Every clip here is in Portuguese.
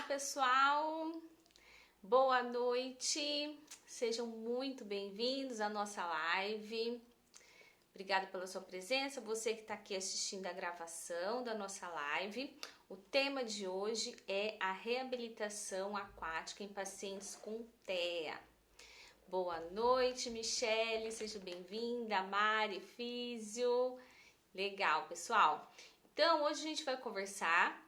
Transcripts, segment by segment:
Olá, pessoal! Boa noite! Sejam muito bem-vindos à nossa live. Obrigada pela sua presença, você que está aqui assistindo a gravação da nossa live. O tema de hoje é a reabilitação aquática em pacientes com TEA. Boa noite, Michele, seja bem-vinda, Mari, Físio. Legal, pessoal. Então, hoje a gente vai conversar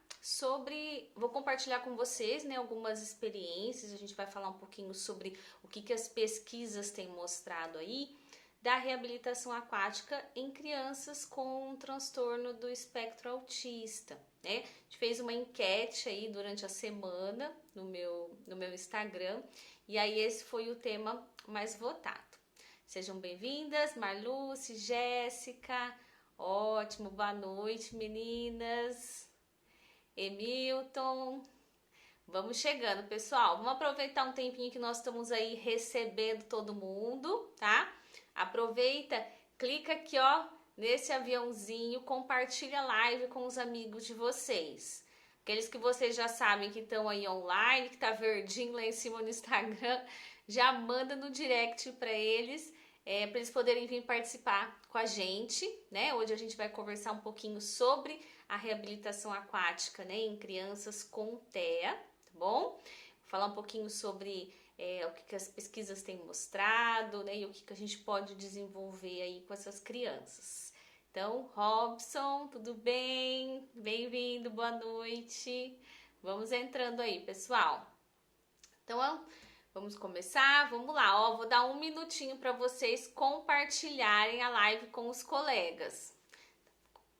vou compartilhar com vocês, né, algumas experiências, a gente vai falar um pouquinho sobre o que as pesquisas têm mostrado aí da reabilitação aquática em crianças com transtorno do espectro autista, né? A gente fez uma enquete aí durante a semana no meu Instagram e aí esse foi o tema mais votado. Sejam bem-vindas, Marluce, Jéssica, ótimo, boa noite, meninas. Emilton, vamos chegando, pessoal. Vamos aproveitar um tempinho que nós estamos aí recebendo todo mundo, tá? Aproveita, clica aqui, ó, nesse aviãozinho, compartilha a live com os amigos de vocês. Aqueles que vocês já sabem que estão aí online, que tá verdinho lá em cima no Instagram, já manda no direct para eles poderem vir participar com a gente, né? Hoje a gente vai conversar um pouquinho sobre a reabilitação aquática, né, em crianças com TEA, tá bom? Vou falar um pouquinho sobre o que as pesquisas têm mostrado, né, e o que a gente pode desenvolver aí com essas crianças. Então, Robson, tudo bem? Bem-vindo, boa noite. Vamos entrando aí, pessoal. Então, vamos começar? Vamos lá, ó, vou dar um minutinho para vocês compartilharem a live com os colegas.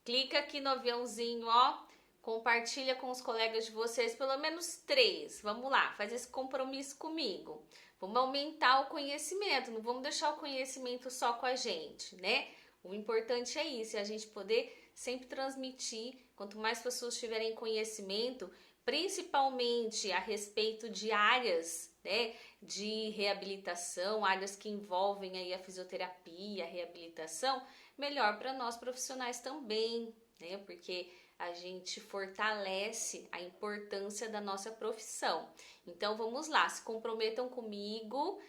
Clica aqui no aviãozinho, ó, compartilha com os colegas de vocês, pelo menos 3. Vamos lá, faz esse compromisso comigo. Vamos aumentar o conhecimento, não vamos deixar o conhecimento só com a gente, né? O importante é isso, é a gente poder sempre transmitir, quanto mais pessoas tiverem conhecimento, principalmente a respeito de áreas, né, de reabilitação, áreas que envolvem aí a fisioterapia, a reabilitação, melhor para nós profissionais também, né, porque a gente fortalece a importância da nossa profissão. Então vamos lá, se comprometam comigo,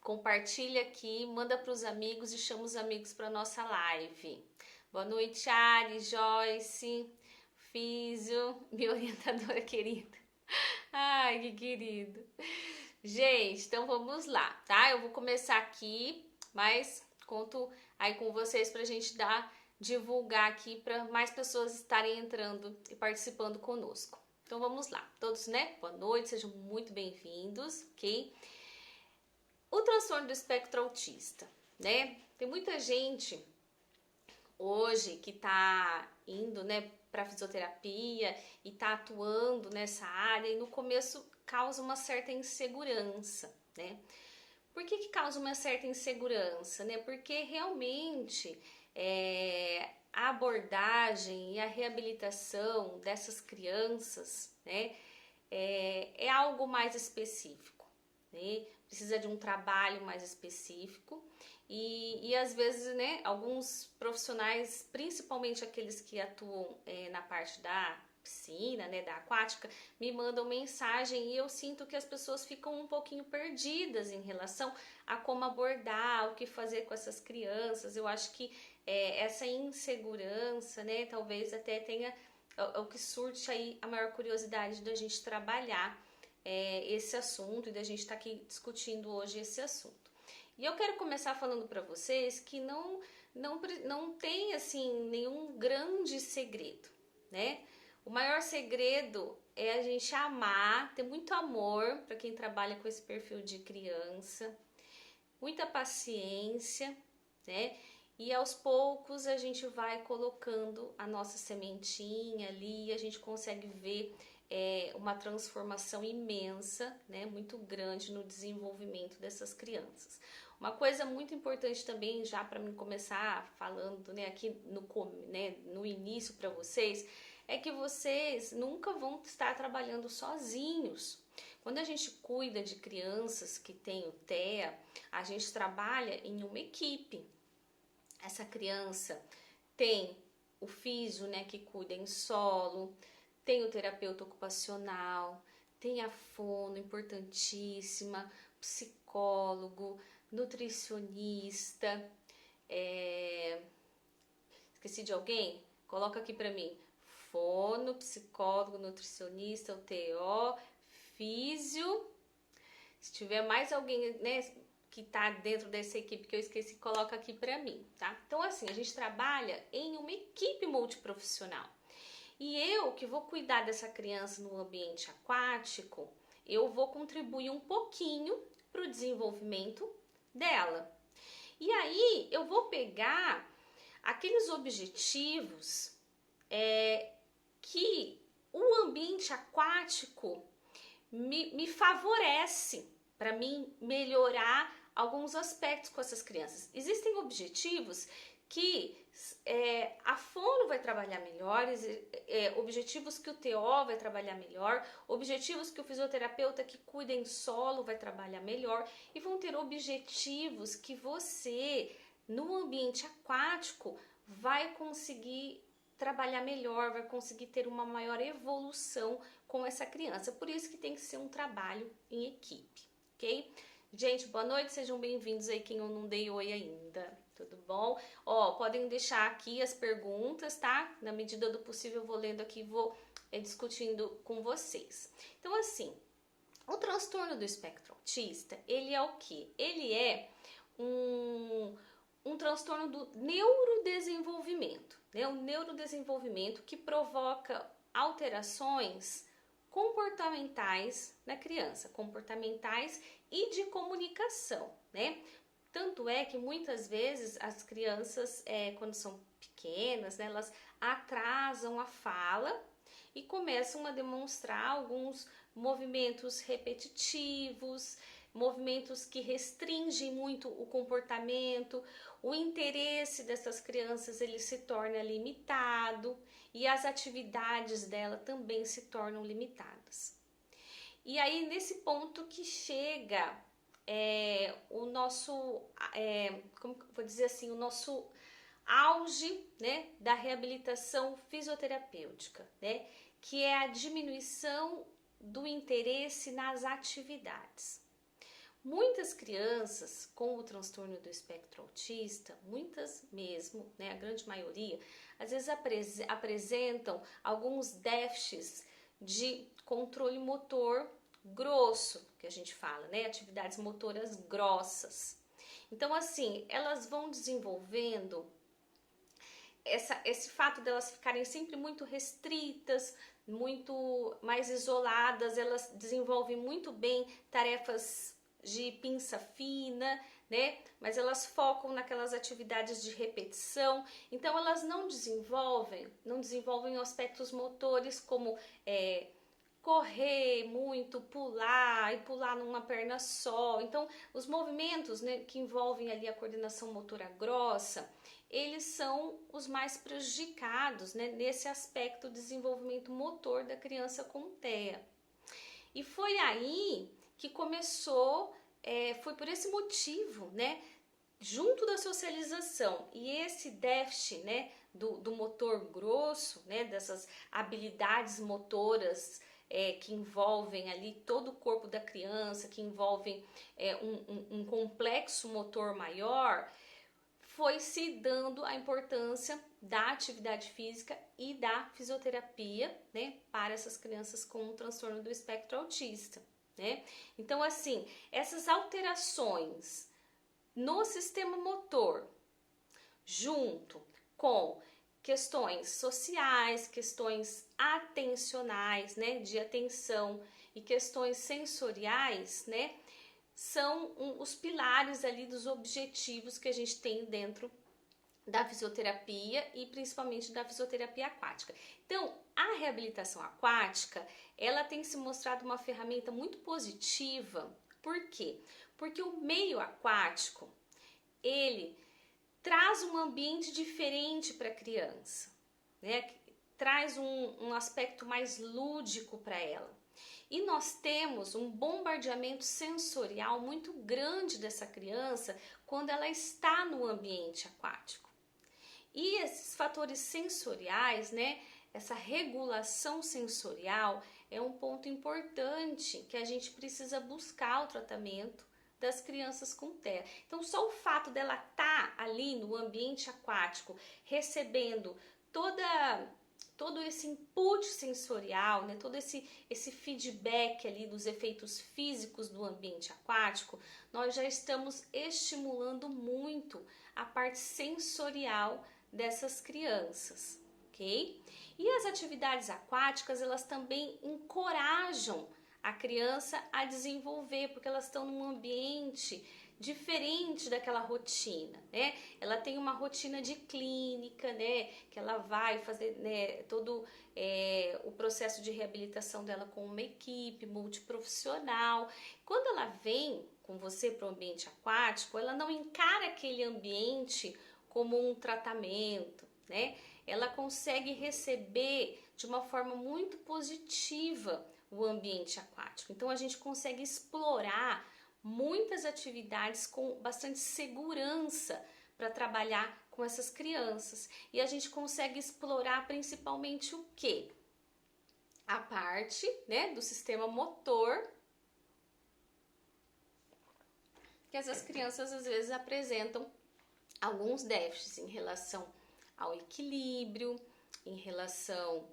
compartilha aqui, manda para os amigos e chama os amigos para nossa live. Boa noite, Ari, Joyce, Físio, minha orientadora querida. Ai, que querido. Gente, então vamos lá, tá? Eu vou começar aqui, mas conto aí com vocês pra gente divulgar aqui para mais pessoas estarem entrando e participando conosco. Então vamos lá, todos, né? Boa noite, sejam muito bem-vindos, ok? O transtorno do espectro autista, né? Tem muita gente hoje que tá indo, né, para fisioterapia e tá atuando nessa área e no começo causa uma certa insegurança, né? Por que causa uma certa insegurança, né? Porque realmente a abordagem e a reabilitação dessas crianças, né, é algo mais específico, né? Precisa de um trabalho mais específico e às vezes, né, alguns profissionais, principalmente aqueles que atuam na parte da piscina, né, da aquática, me mandam mensagem e eu sinto que as pessoas ficam um pouquinho perdidas em relação a como abordar, o que fazer com essas crianças. Eu acho que essa insegurança, né, talvez até tenha o que surte aí a maior curiosidade da gente trabalhar esse assunto e da gente estar aqui discutindo hoje esse assunto. E eu quero começar falando para vocês que não tem assim nenhum grande segredo, né? O maior segredo é a gente amar, ter muito amor para quem trabalha com esse perfil de criança, muita paciência, né? E aos poucos a gente vai colocando a nossa sementinha ali e a gente consegue ver uma transformação imensa, né? Muito grande no desenvolvimento dessas crianças. Uma coisa muito importante também, já para mim começar falando, né, aqui no início para vocês, é que vocês nunca vão estar trabalhando sozinhos. Quando a gente cuida de crianças que têm o TEA, a gente trabalha em uma equipe. Essa criança tem o físio, né, que cuida em solo, tem o terapeuta ocupacional, tem a fono, importantíssima, psicólogo, nutricionista, esqueci de alguém? Coloca aqui para mim, fono, psicólogo, nutricionista, o TO, físio. Se tiver mais alguém, né, que tá dentro dessa equipe que eu esqueci, coloca aqui para mim, tá? Então assim, a gente trabalha em uma equipe multiprofissional. E eu que vou cuidar dessa criança no ambiente aquático, eu vou contribuir um pouquinho para o desenvolvimento dela. E aí eu vou pegar aqueles objetivos que o ambiente aquático me favorece para mim melhorar alguns aspectos com essas crianças. Existem objetivos que a fono vai trabalhar melhor, objetivos que o TO vai trabalhar melhor, objetivos que o fisioterapeuta que cuida em solo vai trabalhar melhor, e vão ter objetivos que você, no ambiente aquático, vai conseguir trabalhar melhor, vai conseguir ter uma maior evolução com essa criança. Por isso que tem que ser um trabalho em equipe, ok? Gente, boa noite, sejam bem-vindos aí quem eu não dei oi ainda, tudo bom? Ó, podem deixar aqui as perguntas, tá? Na medida do possível eu vou lendo aqui e vou discutindo com vocês. Então assim, o transtorno do espectro autista, ele é o quê? Ele é um transtorno do neurodesenvolvimento, né? O neurodesenvolvimento que provoca alterações comportamentais na criança, comportamentais e de comunicação, né? Tanto é que muitas vezes as crianças, quando são pequenas, né, elas atrasam a fala e começam a demonstrar alguns movimentos repetitivos, movimentos que restringem muito o comportamento, o interesse dessas crianças ele se torna limitado e as atividades dela também se tornam limitadas. E aí nesse ponto que chega o nosso, como vou dizer assim, o nosso auge, né, da reabilitação fisioterapêutica, né, que é a diminuição do interesse nas atividades. Muitas crianças com o transtorno do espectro autista, muitas mesmo, né, a grande maioria, às vezes apresentam alguns déficits de controle motor grosso, que a gente fala, né, atividades motoras grossas. Então, assim, elas vão desenvolvendo esse fato delas ficarem sempre muito restritas, muito mais isoladas, elas desenvolvem muito bem tarefas de pinça fina, né? Mas elas focam naquelas atividades de repetição, então elas não desenvolvem aspectos motores como correr muito, pular e pular numa perna só. Então, os movimentos, né, que envolvem ali a coordenação motora grossa, eles são os mais prejudicados, né, nesse aspecto do desenvolvimento motor da criança com TEA. E foi aí que começou, foi por esse motivo, né, junto da socialização e esse déficit, né, do motor grosso, né, dessas habilidades motoras que envolvem ali todo o corpo da criança, que envolvem um complexo motor maior, foi se dando a importância da atividade física e da fisioterapia, né, para essas crianças com o transtorno do espectro autista, né? Então, assim, essas alterações no sistema motor, junto com questões sociais, questões atencionais, né, de atenção e questões sensoriais, né, são os pilares ali dos objetivos que a gente tem dentro da fisioterapia e principalmente da fisioterapia aquática. Então, a reabilitação aquática, ela tem se mostrado uma ferramenta muito positiva. Por quê? Porque o meio aquático, ele traz um ambiente diferente para a criança, né? Traz um aspecto mais lúdico para ela. E nós temos um bombardeamento sensorial muito grande dessa criança quando ela está no ambiente aquático. E esses fatores sensoriais, né? essa regulação sensorial é um ponto importante que a gente precisa buscar o tratamento das crianças com TEA. Então, só o fato dela estar ali no ambiente aquático, recebendo todo esse input sensorial, né, todo esse feedback ali dos efeitos físicos do ambiente aquático, nós já estamos estimulando muito a parte sensorial dessas crianças, ok? E as atividades aquáticas, elas também encorajam a criança a desenvolver, porque elas estão num ambiente diferente daquela rotina, né? Ela tem uma rotina de clínica, né? Que ela vai fazer, né, todo o processo de reabilitação dela com uma equipe multiprofissional. Quando ela vem com você para o ambiente aquático, ela não encara aquele ambiente como um tratamento, né? Ela consegue receber de uma forma muito positiva o ambiente aquático. Então a gente consegue explorar muitas atividades com bastante segurança para trabalhar com essas crianças. E a gente consegue explorar principalmente o quê? A parte, né, do sistema motor, que essas crianças às vezes apresentam alguns déficits em relação ao equilíbrio, em relação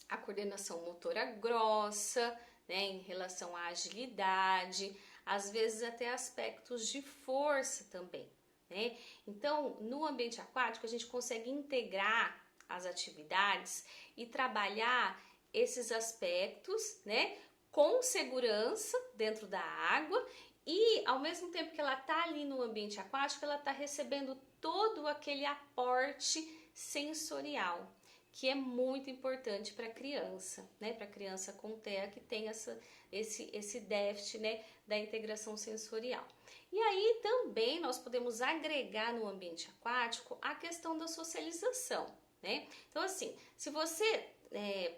à coordenação motora grossa, né, em relação à agilidade, às vezes até aspectos de força também, né? Então, no ambiente aquático, a gente consegue integrar as atividades e trabalhar esses aspectos, né, com segurança dentro da água e, ao mesmo tempo que ela está ali no ambiente aquático, ela está recebendo todo aquele aporte sensorial, que é muito importante para a criança, né? Para a criança com TEA que tem esse déficit, né, da integração sensorial. E aí também nós podemos agregar no ambiente aquático a questão da socialização, né? Então assim, se você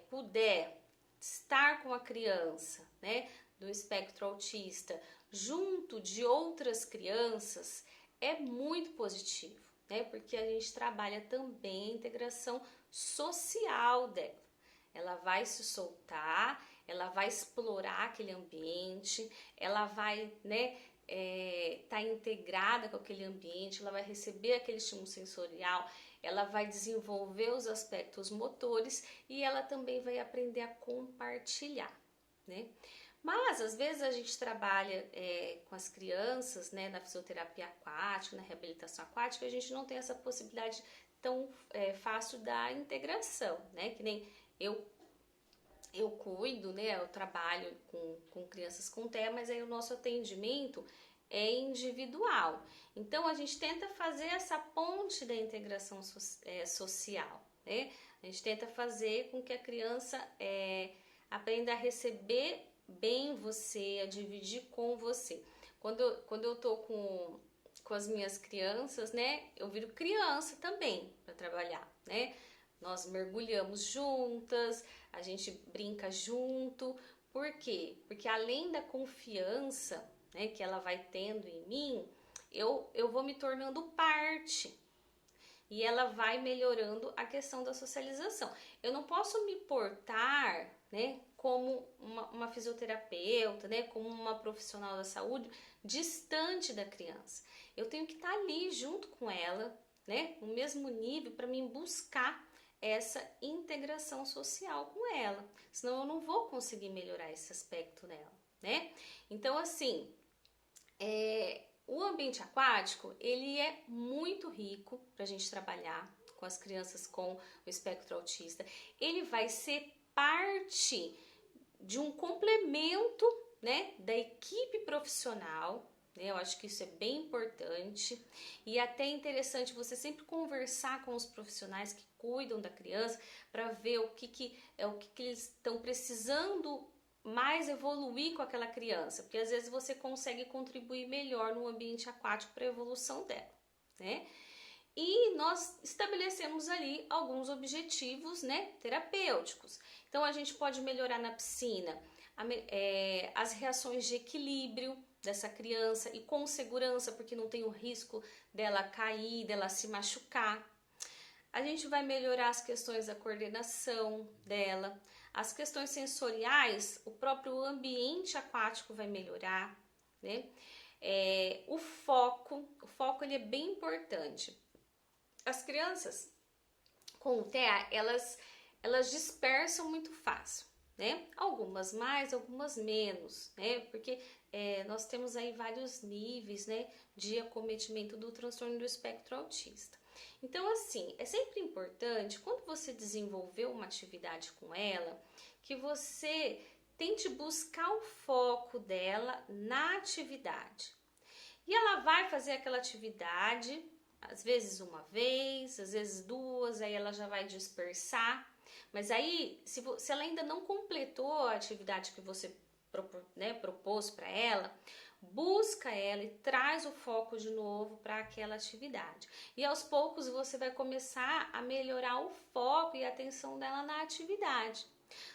puder estar com a criança, né, do espectro autista, junto de outras crianças, é muito positivo, né? Porque a gente trabalha também a integração social dela. Ela vai se soltar, ela vai explorar aquele ambiente, ela vai, né, tá integrada com aquele ambiente, ela vai receber aquele estímulo sensorial, ela vai desenvolver os aspectos motores e ela também vai aprender a compartilhar, né? Mas às vezes a gente trabalha com as crianças, né, na fisioterapia aquática, na reabilitação aquática, a gente não tem essa possibilidade tão fácil da integração, né? Que nem eu cuido, né? Eu trabalho com crianças com TEA, mas aí o nosso atendimento é individual. Então a gente tenta fazer essa ponte da integração social, né? A gente tenta fazer com que a criança aprenda a receber bem você, a dividir com você. Quando eu tô com as minhas crianças, né, eu viro criança também para trabalhar, né? Nós mergulhamos juntas, a gente brinca junto. Por quê? Porque além da confiança, né, que ela vai tendo em mim, eu vou me tornando parte. E ela vai melhorando a questão da socialização. Eu não posso me portar, né, como uma fisioterapeuta, né, como uma profissional da saúde, distante da criança. Eu tenho que estar ali junto com ela, né, no mesmo nível, para mim buscar essa integração social com ela. Senão eu não vou conseguir melhorar esse aspecto dela, né? Então, assim, o ambiente aquático, ele é muito rico para a gente trabalhar com as crianças com o espectro autista. Ele vai ser parte de um complemento, né, da equipe profissional, né? Eu acho que isso é bem importante e até interessante você sempre conversar com os profissionais que cuidam da criança para ver o que eles estão precisando mais evoluir com aquela criança, porque às vezes você consegue contribuir melhor no ambiente aquático para a evolução dela, né? E nós estabelecemos ali alguns objetivos, né, terapêuticos. Então a gente pode melhorar na piscina as reações de equilíbrio dessa criança e com segurança, porque não tem o risco dela cair, dela se machucar. A gente vai melhorar as questões da coordenação dela, as questões sensoriais, o próprio ambiente aquático vai melhorar, né? O foco ele é bem importante. As crianças com o TEA, elas dispersam muito fácil, né? Algumas mais, algumas menos, né? Porque nós temos aí vários níveis, né, de acometimento do transtorno do espectro autista. Então, assim, é sempre importante, quando você desenvolver uma atividade com ela, que você tente buscar o foco dela na atividade. E ela vai fazer aquela atividade, às vezes uma vez, às vezes duas, aí ela já vai dispersar. Mas aí, se ela ainda não completou a atividade que você propôs para ela, busca ela e traz o foco de novo para aquela atividade. E aos poucos você vai começar a melhorar o foco e a atenção dela na atividade.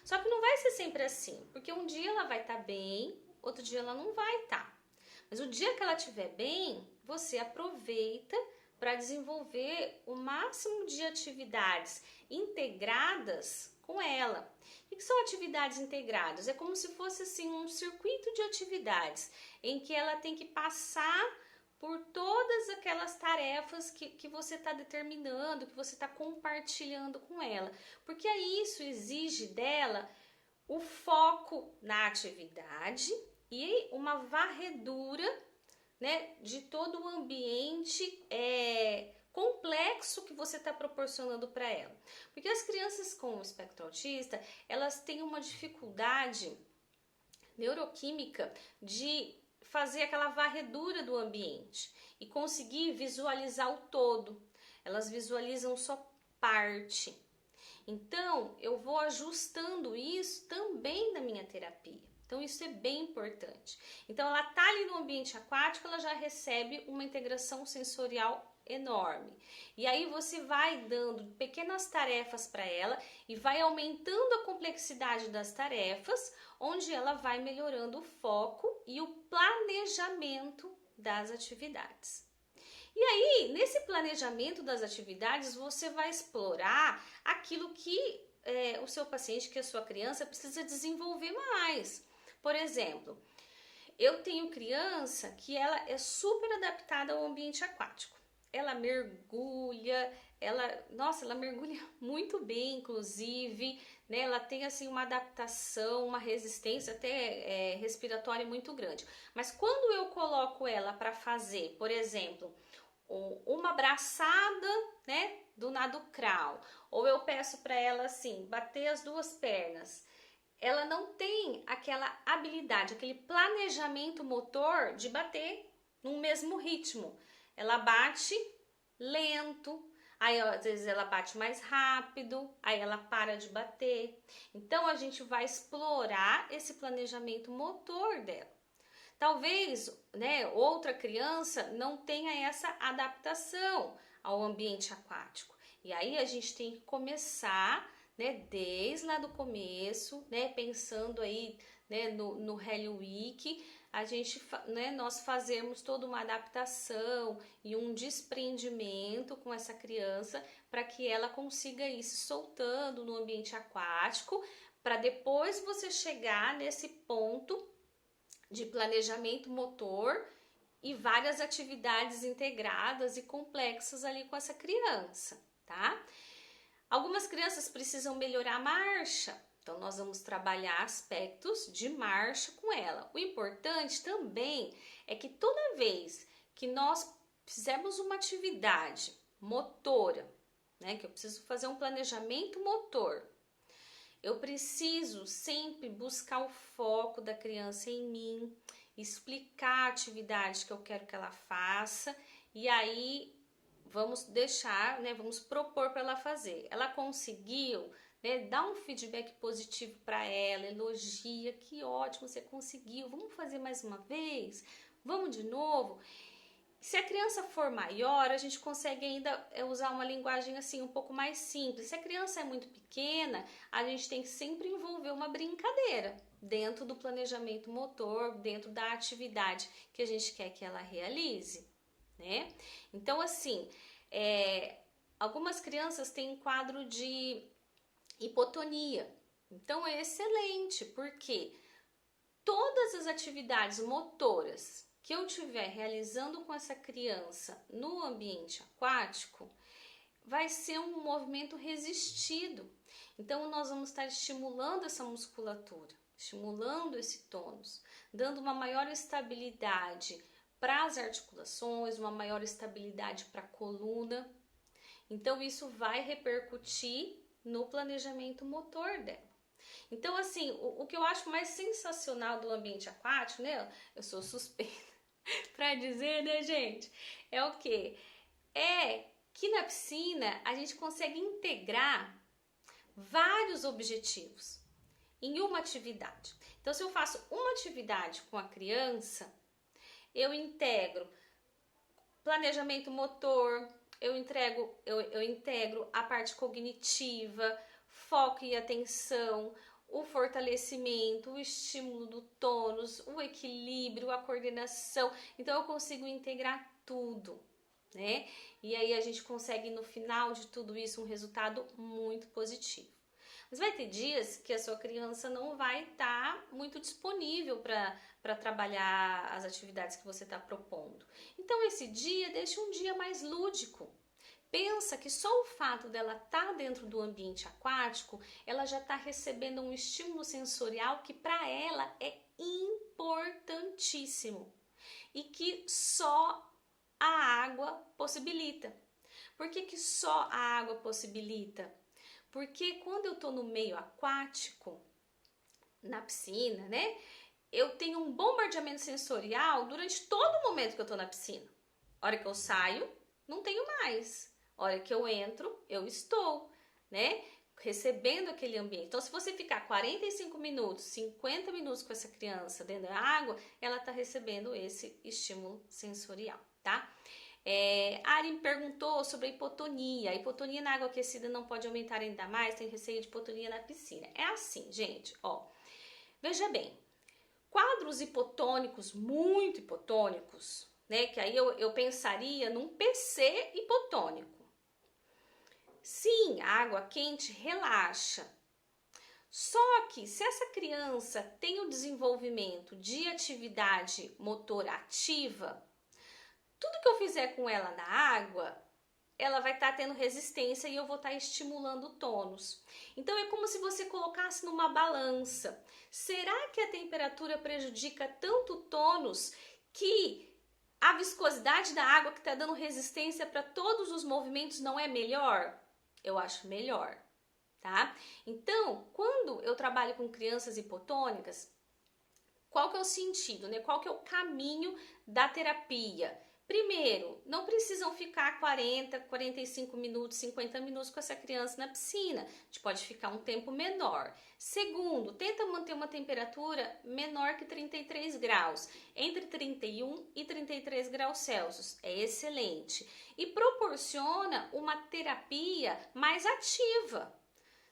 Só que não vai ser sempre assim, porque um dia ela vai estar bem, outro dia ela não vai estar. Mas o dia que ela estiver bem, você aproveita para desenvolver o máximo de atividades integradas com ela. O que são atividades integradas? É como se fosse assim um circuito de atividades em que ela tem que passar por todas aquelas tarefas que você está determinando, que você está compartilhando com ela. Porque aí isso exige dela o foco na atividade e uma varredura, né, de todo o ambiente complexo que você está proporcionando para ela. Porque as crianças com espectro autista, elas têm uma dificuldade neuroquímica de fazer aquela varredura do ambiente e conseguir visualizar o todo. Elas visualizam só parte. Então, eu vou ajustando isso também na minha terapia. Então, isso é bem importante. Então, ela está ali no ambiente aquático, ela já recebe uma integração sensorial enorme. E aí você vai dando pequenas tarefas para ela e vai aumentando a complexidade das tarefas, onde ela vai melhorando o foco e o planejamento das atividades. E aí, nesse planejamento das atividades, você vai explorar aquilo que o seu paciente, que a sua criança, precisa desenvolver mais. Por exemplo, eu tenho criança que ela é super adaptada ao ambiente aquático. Ela mergulha, ela mergulha muito bem, inclusive, né? Ela tem assim uma adaptação, uma resistência até respiratória muito grande. Mas quando eu coloco ela para fazer, por exemplo, uma braçada, né, do nado crawl, ou eu peço para ela assim, bater as duas pernas, ela não tem aquela habilidade, aquele planejamento motor de bater no mesmo ritmo. Ela bate lento, aí às vezes ela bate mais rápido, aí ela para de bater. Então a gente vai explorar esse planejamento motor dela. Talvez, né, outra criança não tenha essa adaptação ao ambiente aquático. E aí a gente tem que começar, né, desde lá do começo, né, pensando aí, né, no Hell Week, nós fazermos toda uma adaptação e um desprendimento com essa criança para que ela consiga ir se soltando no ambiente aquático, para depois você chegar nesse ponto de planejamento motor e várias atividades integradas e complexas ali com essa criança, tá? Algumas crianças precisam melhorar a marcha, então nós vamos trabalhar aspectos de marcha com ela. O importante também é que toda vez que nós fizermos uma atividade motora, né, que eu preciso fazer um planejamento motor, eu preciso sempre buscar o foco da criança em mim, explicar a atividade que eu quero que ela faça e aí vamos deixar, né, vamos propor para ela fazer. Ela conseguiu, né, dá um feedback positivo para ela, elogia, que ótimo, você conseguiu, vamos fazer mais uma vez? Vamos de novo? Se a criança for maior, a gente consegue ainda usar uma linguagem assim um pouco mais simples. Se a criança é muito pequena, a gente tem que sempre envolver uma brincadeira dentro do planejamento motor, dentro da atividade que a gente quer que ela realize, né? Então, assim, algumas crianças têm um quadro de hipotonia. Então é excelente, porque todas as atividades motoras que eu estiver realizando com essa criança no ambiente aquático, vai ser um movimento resistido. Então nós vamos estar estimulando essa musculatura, estimulando esse tônus, dando uma maior estabilidade para as articulações, uma maior estabilidade para a coluna. Então isso vai repercutir no planejamento motor dela. Então, assim, o que eu acho mais sensacional do ambiente aquático, né? Eu sou suspeita para dizer, né, gente? É o quê? É que na piscina a gente consegue integrar vários objetivos em uma atividade. Então, se eu faço uma atividade com a criança, eu integro planejamento motor, eu integro a parte cognitiva, foco e atenção, o fortalecimento, o estímulo do tônus, o equilíbrio, a coordenação. Então eu consigo integrar tudo, né? E aí a gente consegue no final de tudo isso um resultado muito positivo. Mas vai ter dias que a sua criança não vai estar muito disponível para trabalhar as atividades que você está propondo. Então esse dia, deixa um dia mais lúdico. Pensa que só o fato dela estar dentro do ambiente aquático, ela já está recebendo um estímulo sensorial que para ela é importantíssimo e que só a água possibilita. Por que só a água possibilita? Porque quando eu estou no meio aquático, na piscina, né? Eu tenho um bombardeamento sensorial durante todo o momento que eu estou na piscina. A hora que eu saio, não tenho mais. A hora que eu entro, eu estou, né? Recebendo aquele ambiente. Então, se você ficar 45 minutos, 50 minutos com essa criança dentro da água, ela está recebendo esse estímulo sensorial, tá? A Ari me perguntou sobre a hipotonia. A hipotonia na água aquecida não pode aumentar ainda mais, tem receio de hipotonia na piscina. É assim, gente, ó. Veja bem, quadros hipotônicos, muito hipotônicos, né? Que aí eu pensaria num PC hipotônico. Sim, a água quente relaxa. Só que se essa criança tem o desenvolvimento de atividade motora ativa, tudo que eu fizer com ela na água, ela vai estar tendo resistência e eu vou estar estimulando o tônus. Então é como se você colocasse numa balança. Será que a temperatura prejudica tanto o tônus que a viscosidade da água que está dando resistência para todos os movimentos não é melhor? Eu acho melhor, tá? Então, quando eu trabalho com crianças hipotônicas, qual que é o sentido, né? Qual que é o caminho da terapia? Primeiro, não precisam ficar 40, 45 minutos, 50 minutos com essa criança na piscina. A gente pode ficar um tempo menor. Segundo, tenta manter uma temperatura menor que 33 graus, entre 31 e 33 graus Celsius. É excelente. E proporciona uma terapia mais ativa.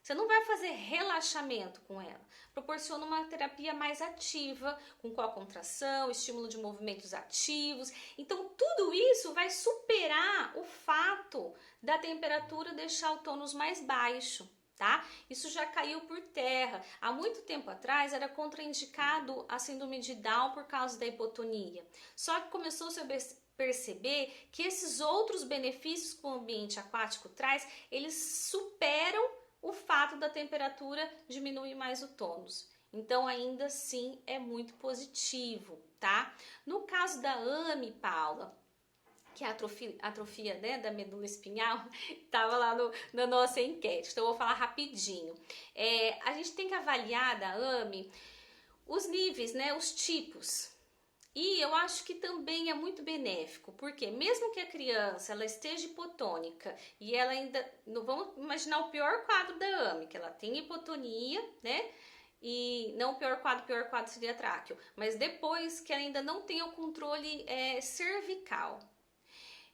Você não vai fazer relaxamento com ela. Proporciona uma terapia mais ativa, com co-contração, estímulo de movimentos ativos. Então, tudo isso vai superar o fato da temperatura deixar o tônus mais baixo, tá? Isso já caiu por terra. Há muito tempo atrás era contraindicado a síndrome de Down por causa da hipotonia. Só que começou-se a perceber que esses outros benefícios que o ambiente aquático traz, eles superam o fato da temperatura diminuir mais o tônus. Então, ainda assim, é muito positivo, tá? No caso da AMI, Paula, que é a atrofia, né, da medula espinhal, estava lá na nossa enquete. Então, eu vou falar rapidinho. A gente tem que avaliar da AMI os níveis, né, os tipos. E eu acho que também é muito benéfico, porque mesmo que a criança ela esteja hipotônica e ela ainda, não vamos imaginar o pior quadro da AMI, que ela tem hipotonia, né? E não o pior quadro seria tráqueo, mas depois que ela ainda não tem o controle cervical.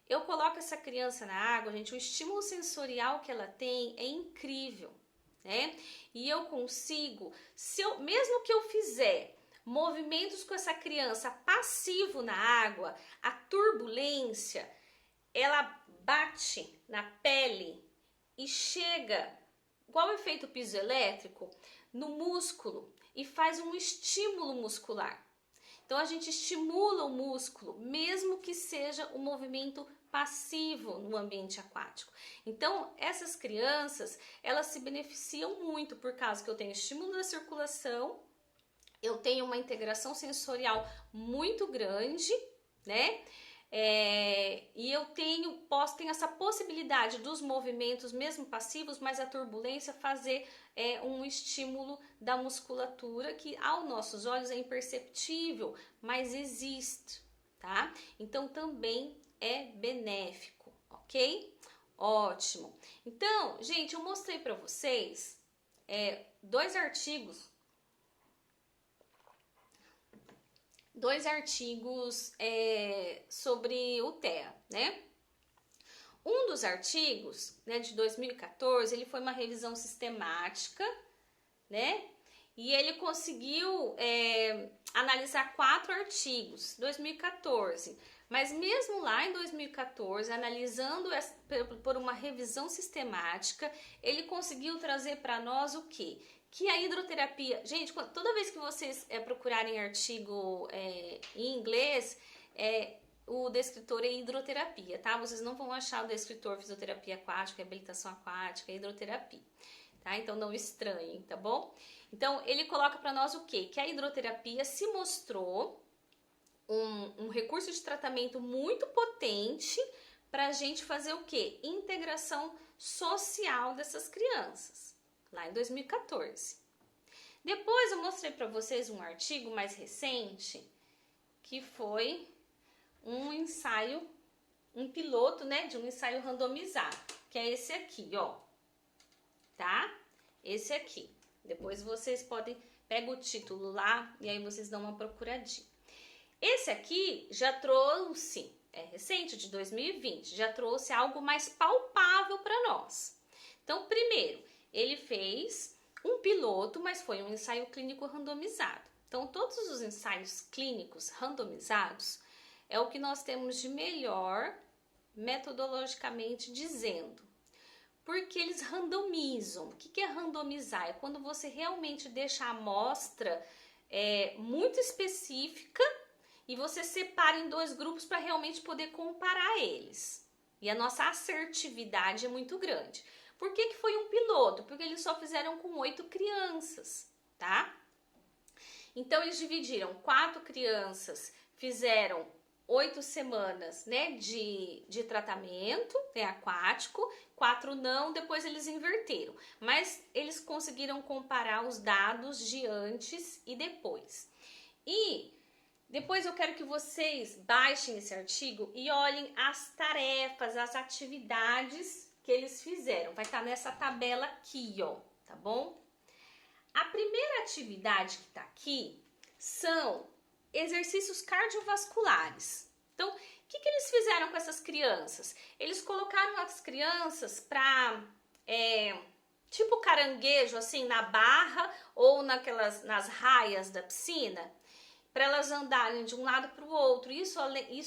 Eu coloco essa criança na água, gente, o estímulo sensorial que ela tem é incrível, né? E eu consigo, mesmo que eu fizer movimentos com essa criança passivo na água, a turbulência, ela bate na pele e chega, igual o efeito piso elétrico, no músculo e faz um estímulo muscular. Então a gente estimula o músculo, mesmo que seja um movimento passivo no ambiente aquático. Então essas crianças, elas se beneficiam muito por causa que eu tenho estímulo da circulação, eu tenho uma integração sensorial muito grande, né? E eu tenho essa possibilidade dos movimentos, mesmo passivos, mas a turbulência fazer um estímulo da musculatura que aos nossos olhos é imperceptível, mas existe, tá? Então também é benéfico, ok? Ótimo. Então, gente, eu mostrei para vocês dois artigos sobre o TEA, né? Um dos artigos, né, de 2014, ele foi uma revisão sistemática, né? E ele conseguiu analisar 4 artigos, 2014. Mas mesmo lá em 2014, analisando por uma revisão sistemática, ele conseguiu trazer para nós o quê? Que a hidroterapia... Gente, toda vez que vocês procurarem artigo em inglês, o descritor é hidroterapia, tá? Vocês não vão achar o descritor fisioterapia aquática, reabilitação aquática, hidroterapia, tá? Então não estranhem, tá bom? Então ele coloca para nós o quê? Que a hidroterapia se mostrou um recurso de tratamento muito potente para a gente fazer o quê? Integração social dessas crianças, lá em 2014. Depois eu mostrei para vocês um artigo mais recente, que foi um ensaio, um piloto, né, de um ensaio randomizado, que é esse aqui, ó, tá? Esse aqui. Depois vocês podem, pega o título lá e aí vocês dão uma procuradinha. Esse aqui já trouxe, é recente, de 2020, já trouxe algo mais palpável para nós. Então, primeiro, ele fez um piloto, mas foi um ensaio clínico randomizado. Então, todos os ensaios clínicos randomizados é o que nós temos de melhor metodologicamente dizendo. Porque eles randomizam. O que é randomizar? É quando você realmente deixa a amostra muito específica e você separa em 2 grupos para realmente poder comparar eles. E a nossa assertividade é muito grande. Por que foi um piloto? Porque eles só fizeram com 8 crianças, tá? Então eles dividiram 4 crianças, fizeram 8 semanas, né, de tratamento aquático, 4 não, depois eles inverteram. Mas eles conseguiram comparar os dados de antes e depois. E depois eu quero que vocês baixem esse artigo e olhem as tarefas, as atividades que eles fizeram. Vai estar nessa tabela aqui, ó, tá bom? A primeira atividade que tá aqui são exercícios cardiovasculares. Então, o que eles fizeram com essas crianças? Eles colocaram as crianças para, tipo caranguejo, assim, na barra ou nas raias da piscina, para elas andarem de um lado para o outro. Isso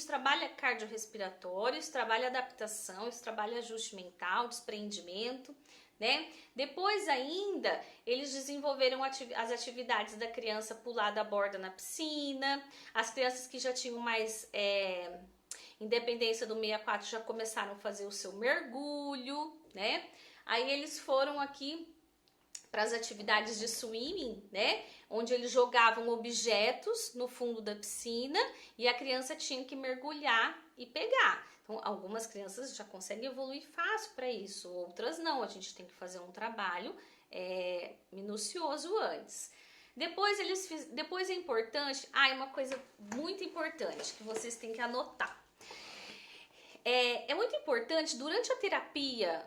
trabalha cardiorrespiratório, isso trabalha adaptação, isso trabalha ajuste mental, desprendimento, né? Depois ainda, eles desenvolveram as atividades da criança pular da borda na piscina. As crianças que já tinham mais independência do meio aquático já começaram a fazer o seu mergulho, né? Aí eles foram aqui para as atividades de swimming, né? Onde eles jogavam objetos no fundo da piscina e a criança tinha que mergulhar e pegar. Então, algumas crianças já conseguem evoluir fácil para isso, outras não. A gente tem que fazer um trabalho minucioso antes. Depois é importante, uma coisa muito importante que vocês têm que anotar. É muito importante, durante a terapia,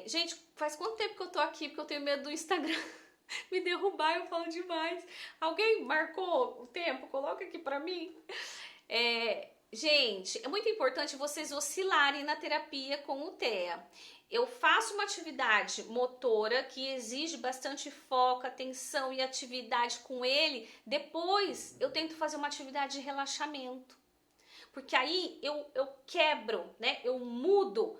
gente, faz quanto tempo que eu tô aqui, porque eu tenho medo do Instagram me derrubar, eu falo demais. Alguém marcou o tempo? Coloca aqui pra mim. Gente, é muito importante vocês oscilarem na terapia com o TEA. Eu faço uma atividade motora que exige bastante foco, atenção e atividade com ele. Depois, eu tento fazer uma atividade de relaxamento. Porque aí eu quebro, né? Eu mudo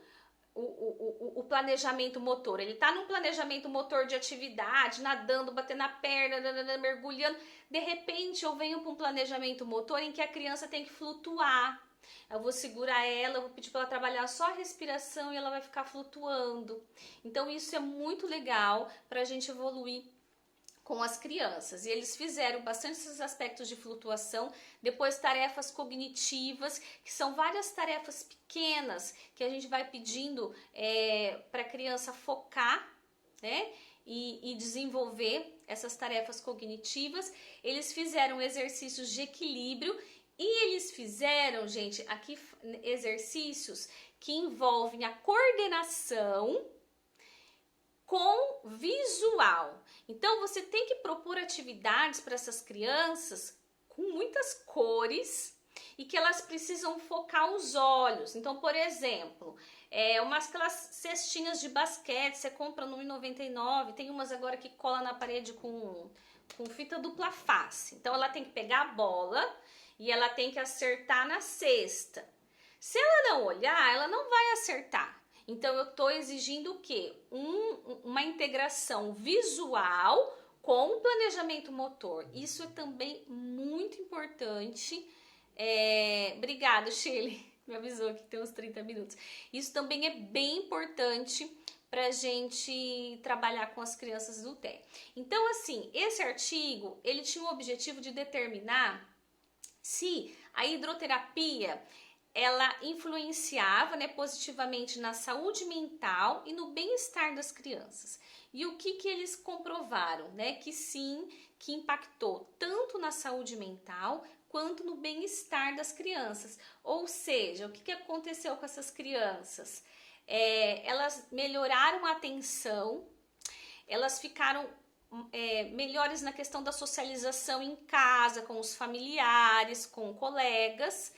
o planejamento motor. Ele tá num planejamento motor de atividade, nadando, batendo a perna, mergulhando. De repente, eu venho para um planejamento motor em que a criança tem que flutuar. Eu vou segurar ela, eu vou pedir para ela trabalhar só a respiração e ela vai ficar flutuando. Então, isso é muito legal para a gente evoluir com as crianças. E eles fizeram bastante esses aspectos de flutuação, depois tarefas cognitivas, que são várias tarefas pequenas que a gente vai pedindo para a criança focar, né? E desenvolver essas tarefas cognitivas. Eles fizeram exercícios de equilíbrio e eles fizeram, gente, aqui exercícios que envolvem a coordenação com visual. Então, você tem que propor atividades para essas crianças com muitas cores e que elas precisam focar os olhos. Então, por exemplo, aquelas cestinhas de basquete, você compra no R$1,99, tem umas agora que cola na parede com fita dupla face. Então, ela tem que pegar a bola e ela tem que acertar na cesta. Se ela não olhar, ela não vai acertar. Então, eu estou exigindo o quê? Uma integração visual com o planejamento motor. Isso é também muito importante. Obrigada, Shirley. Me avisou que tem uns 30 minutos. Isso também é bem importante para a gente trabalhar com as crianças do TEA. Então, assim, esse artigo, ele tinha o objetivo de determinar se a hidroterapia ela influenciava, né, positivamente na saúde mental e no bem-estar das crianças. E o que eles comprovaram, né? Que sim, que impactou tanto na saúde mental quanto no bem-estar das crianças. Ou seja, o que aconteceu com essas crianças? Elas melhoraram a atenção, elas ficaram melhores na questão da socialização em casa, com os familiares, com colegas.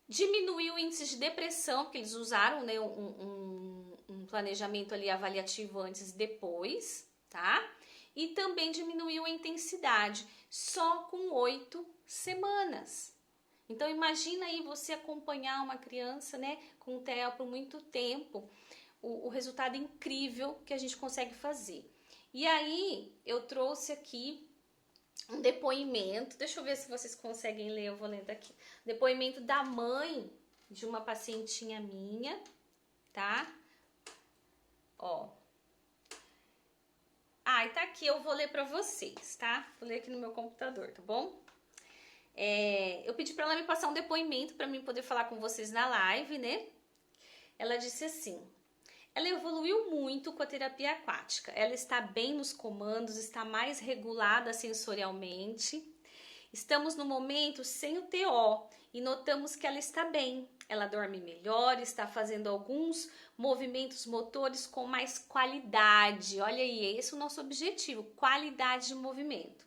Diminuiu o índice de depressão, porque eles usaram, né, um planejamento ali avaliativo antes e depois, tá? E também diminuiu a intensidade, só com 8 semanas. Então, imagina aí você acompanhar uma criança, né, com TEA por muito tempo, o resultado incrível que a gente consegue fazer. E aí, eu trouxe aqui um depoimento, deixa eu ver se vocês conseguem ler, eu vou lendo aqui. Depoimento da mãe de uma pacientinha minha, tá? Ó. E tá aqui, eu vou ler pra vocês, tá? Vou ler aqui no meu computador, tá bom? Eu pedi pra ela me passar um depoimento pra mim poder falar com vocês na live, né? Ela disse assim: ela evoluiu muito com a terapia aquática. Ela está bem nos comandos, está mais regulada sensorialmente. Estamos no momento sem o TO e notamos que ela está bem. Ela dorme melhor, está fazendo alguns movimentos motores com mais qualidade. Olha aí, esse é o nosso objetivo, qualidade de movimento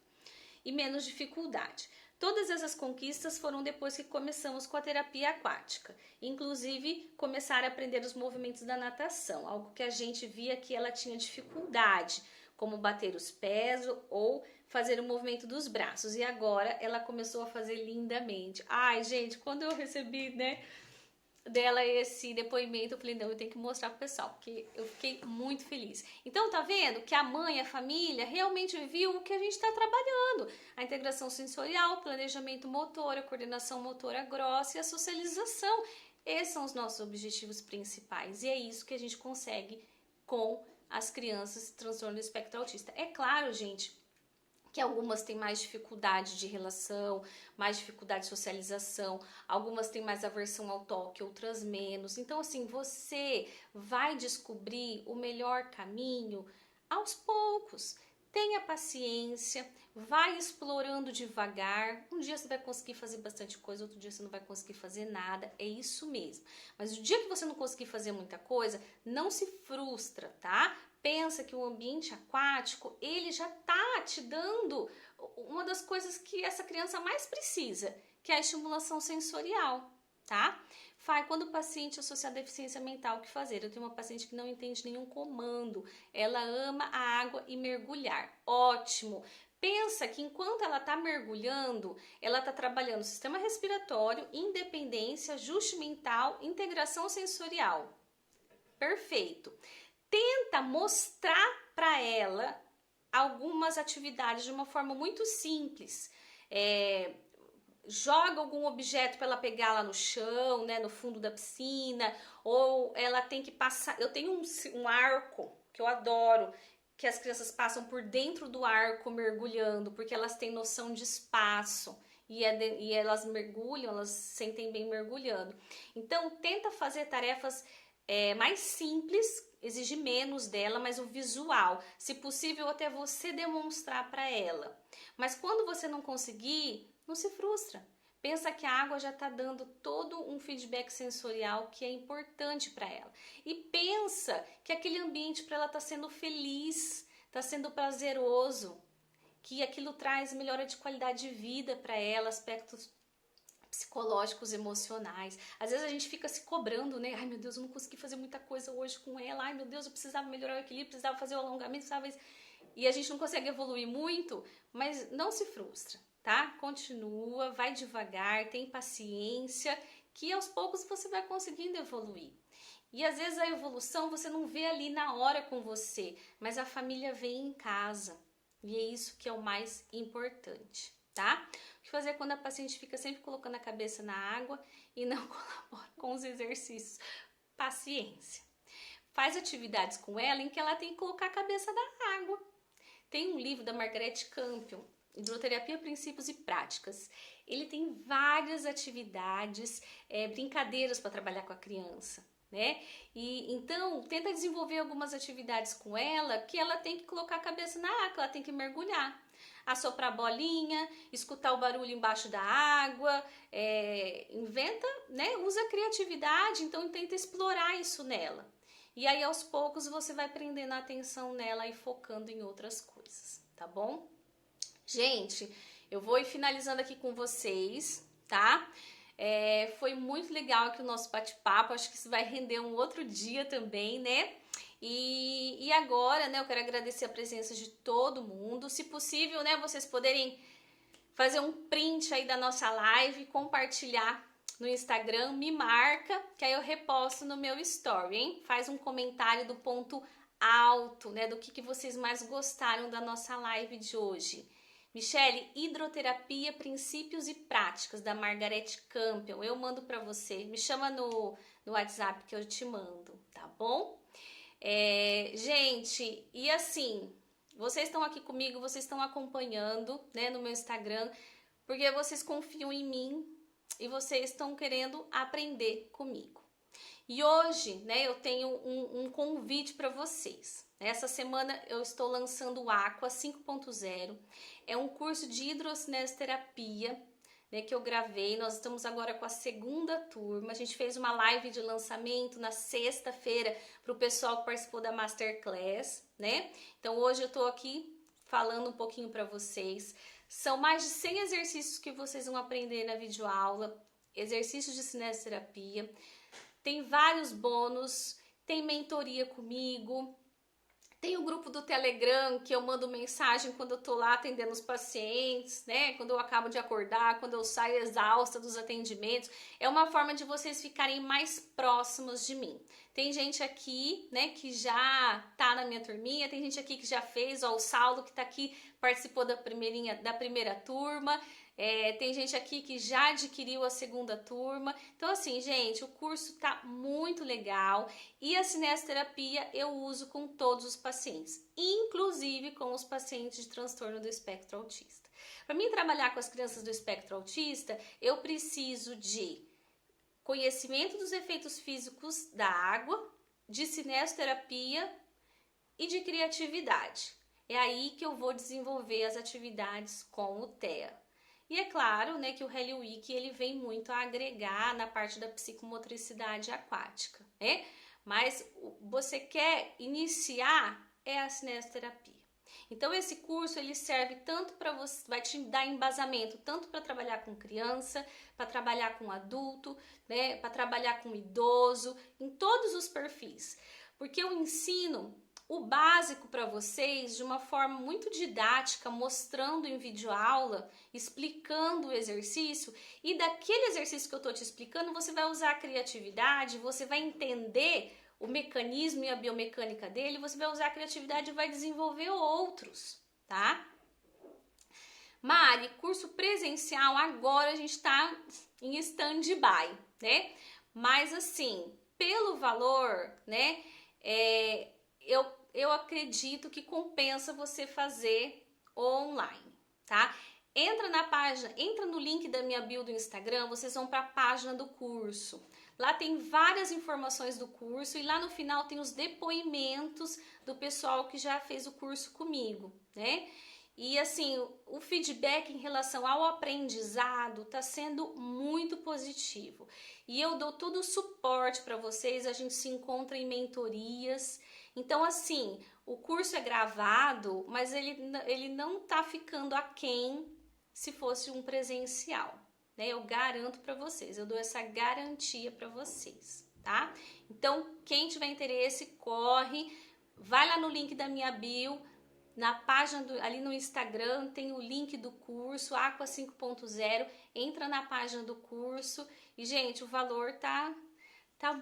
e menos dificuldade. Todas essas conquistas foram depois que começamos com a terapia aquática, inclusive começar a aprender os movimentos da natação, algo que a gente via que ela tinha dificuldade, como bater os pés ou fazer o movimento dos braços, e agora ela começou a fazer lindamente. Ai, gente, quando eu recebi, né, dela esse depoimento, eu falei, não, eu tenho que mostrar pro pessoal, porque eu fiquei muito feliz. Então, tá vendo que a mãe, a família, realmente viu o que a gente tá trabalhando. A integração sensorial, o planejamento motor, a coordenação motora grossa e a socialização. Esses são os nossos objetivos principais, e é isso que a gente consegue com as crianças com transtorno do espectro autista. É claro, gente, que algumas têm mais dificuldade de relação, mais dificuldade de socialização, algumas têm mais aversão ao toque, outras menos. Então, assim, você vai descobrir o melhor caminho aos poucos. Tenha paciência, vai explorando devagar. Um dia você vai conseguir fazer bastante coisa, outro dia você não vai conseguir fazer nada, é isso mesmo. Mas o dia que você não conseguir fazer muita coisa, não se frustra, tá? Pensa que o ambiente aquático, ele já tá te dando uma das coisas que essa criança mais precisa, que é a estimulação sensorial, tá? Quando o paciente associa a deficiência mental, o que fazer? Eu tenho uma paciente que não entende nenhum comando, ela ama a água e mergulhar. Ótimo! Pensa que enquanto ela está mergulhando, ela está trabalhando sistema respiratório, independência, ajuste mental, integração sensorial. Perfeito. Tenta mostrar para ela algumas atividades de uma forma muito simples. Joga algum objeto para ela pegar lá no chão, né, no fundo da piscina, ou ela tem que passar. Eu tenho um arco que eu adoro, que as crianças passam por dentro do arco mergulhando, porque elas têm noção de espaço e elas mergulham, elas se sentem bem mergulhando. Então, tenta fazer tarefas mais simples, exige menos dela, mas o visual, se possível até você demonstrar para ela. Mas quando você não conseguir, não se frustra. Pensa que a água já está dando todo um feedback sensorial que é importante para ela. E pensa que aquele ambiente para ela está sendo feliz, está sendo prazeroso, que aquilo traz melhora de qualidade de vida para ela, aspectos psicológicos, emocionais. Às vezes a gente fica se cobrando, né? Ai, meu Deus, eu não consegui fazer muita coisa hoje com ela. Ai, meu Deus, eu precisava melhorar o equilíbrio, precisava fazer o alongamento, precisava... E a gente não consegue evoluir muito, mas não se frustra, tá? Continua, vai devagar, tem paciência, que aos poucos você vai conseguindo evoluir. E às vezes a evolução você não vê ali na hora com você, mas a família vê em casa. E é isso que é o mais importante, tá? O que fazer quando a paciente fica sempre colocando a cabeça na água e não colabora com os exercícios? Paciência. Faz atividades com ela em que ela tem que colocar a cabeça na água. Tem um livro da Margaret Campion, Hidroterapia, Princípios e Práticas. Ele tem várias atividades, brincadeiras para trabalhar com a criança, né? E então tenta desenvolver algumas atividades com ela que ela tem que colocar a cabeça na água, ela tem que mergulhar, assoprar bolinha, escutar o barulho embaixo da água, inventa, né? Usa a criatividade, então tenta explorar isso nela. E aí aos poucos você vai prendendo a atenção nela e focando em outras coisas, tá bom? Gente, eu vou ir finalizando aqui com vocês, tá? Foi muito legal aqui o nosso bate-papo, acho que isso vai render um outro dia também, né? E agora, né, eu quero agradecer a presença de todo mundo. Se possível, né, vocês poderem fazer um print aí da nossa live e compartilhar no Instagram, me marca, que aí eu reposto no meu story, hein? Faz um comentário do ponto alto, né, do que vocês mais gostaram da nossa live de hoje. Michele, Hidroterapia, Princípios e Práticas, da Margaret Campion. Eu mando para você. Me chama no WhatsApp que eu te mando, tá bom? Gente, e assim, vocês estão aqui comigo, vocês estão acompanhando, né, no meu Instagram, porque vocês confiam em mim e vocês estão querendo aprender comigo. E hoje, né, eu tenho um convite para vocês. Essa semana eu estou lançando o Aqua 5.0. É um curso de hidrocinestesia, né, que eu gravei. Nós estamos agora com a segunda turma. A gente fez uma live de lançamento na sexta-feira para o pessoal que participou da Masterclass, né? Então hoje eu estou aqui falando um pouquinho para vocês. São mais de 100 exercícios que vocês vão aprender na videoaula, exercícios de cinesterapia. Tem vários bônus, tem mentoria comigo, tem o grupo do Telegram que eu mando mensagem quando eu tô lá atendendo os pacientes, né? Quando eu acabo de acordar, quando eu saio exausta dos atendimentos. É uma forma de vocês ficarem mais próximos de mim. Tem gente aqui, né, que já tá na minha turminha, tem gente aqui que já fez, ó, o Saulo que tá aqui, participou da primeira turma. Tem gente aqui que já adquiriu a segunda turma. Então assim, gente, o curso tá muito legal e a cinesterapia eu uso com todos os pacientes, inclusive com os pacientes de transtorno do espectro autista. Para mim trabalhar com as crianças do espectro autista, eu preciso de conhecimento dos efeitos físicos da água, de cinesterapia e de criatividade. É aí que eu vou desenvolver as atividades com o TEA. E é claro, né, que o Heli Week ele vem muito a agregar na parte da psicomotricidade aquática, né? Mas você quer iniciar a cinesterapia. Então esse curso ele serve tanto para você, vai te dar embasamento tanto para trabalhar com criança, para trabalhar com adulto, né, para trabalhar com idoso, em todos os perfis. Porque eu ensino o básico para vocês de uma forma muito didática, mostrando em videoaula, explicando o exercício, e daquele exercício que eu estou te explicando, você vai usar a criatividade, você vai entender o mecanismo e a biomecânica dele, você vai usar a criatividade e vai desenvolver outros, tá? Mari, curso presencial, agora a gente está em stand-by, né? Mas assim, pelo valor, né? Eu acredito que compensa você fazer online, tá? Entra na página, entra no link da minha bio do Instagram, vocês vão para a página do curso. Lá tem várias informações do curso e lá no final tem os depoimentos do pessoal que já fez o curso comigo, né? E assim, o feedback em relação ao aprendizado está sendo muito positivo. E eu dou todo o suporte para vocês, a gente se encontra em mentorias. Então assim, o curso é gravado, mas ele não está ficando aquém se fosse um presencial, né? Eu garanto para vocês, eu dou essa garantia para vocês, tá? Então, quem tiver interesse, corre, vai lá no link da minha bio, na página ali no Instagram tem o link do curso Aqua 5.0, entra na página do curso e, gente, o valor tá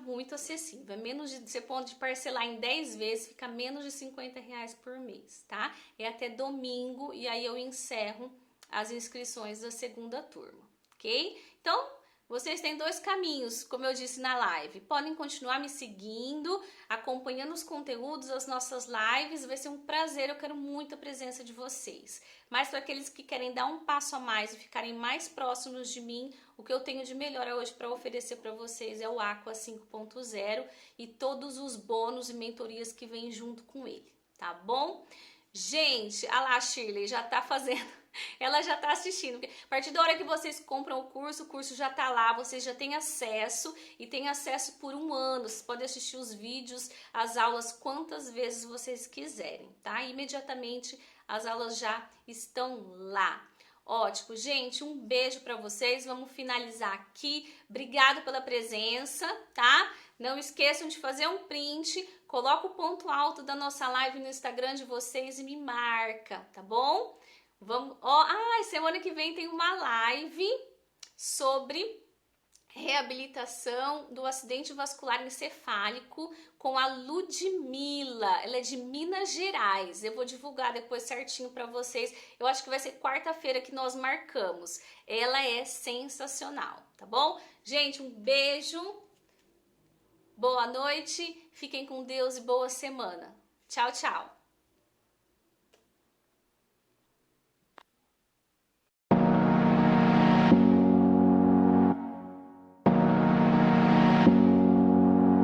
muito acessível. É menos de, você pode parcelar em 10 vezes, fica menos de R$50 por mês, tá? É até domingo e aí eu encerro as inscrições da segunda turma, ok? Então, vocês têm dois caminhos, como eu disse na live. Podem continuar me seguindo, acompanhando os conteúdos, as nossas lives. Vai ser um prazer, eu quero muito a presença de vocês. Mas para aqueles que querem dar um passo a mais e ficarem mais próximos de mim, o que eu tenho de melhor hoje para oferecer para vocês é o Aqua 5.0 e todos os bônus e mentorias que vêm junto com ele, tá bom? Gente, a lá, Shirley já tá fazendo... Ela já tá assistindo. A partir da hora que vocês compram o curso já tá lá, vocês já têm acesso e tem acesso por 1 ano. Vocês podem assistir os vídeos, as aulas quantas vezes vocês quiserem, tá? Imediatamente as aulas já estão lá. Ótimo, gente, um beijo pra vocês. Vamos finalizar aqui. Obrigado pela presença, tá? Não esqueçam de fazer um print, coloca o ponto alto da nossa live no Instagram de vocês e me marca, tá bom? Vamos, semana que vem tem uma live sobre reabilitação do acidente vascular encefálico com a Ludmila. Ela é de Minas Gerais. Eu vou divulgar depois certinho para vocês. Eu acho que vai ser quarta-feira que nós marcamos. Ela é sensacional, tá bom? Gente, um beijo. Boa noite. Fiquem com Deus e boa semana. Tchau, tchau.